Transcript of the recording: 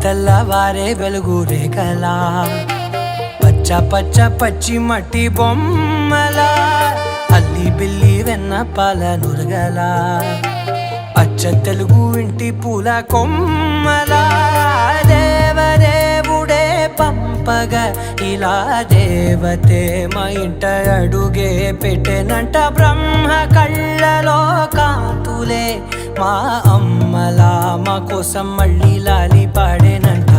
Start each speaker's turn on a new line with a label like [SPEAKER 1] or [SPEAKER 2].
[SPEAKER 1] తెల్లవారే వెలుగు రేఖలా పచ్చ పచ్చ పచ్చి మట్టి బొమ్మలా అల్లి బిల్లి వెన్న పాల నురగలా అచ్చ తెలుగు ఇంటి పూల కొమ్మలా దేవదేవుడే పంపగా ఇలా దేవతే మా ఇంట అడుగే పెట్టెనంట బ్రహ్మ కళ్ళలో కాంతులే మా అమ్మలా మా కోసం మళ్ళీ లాలి పాడేనంట.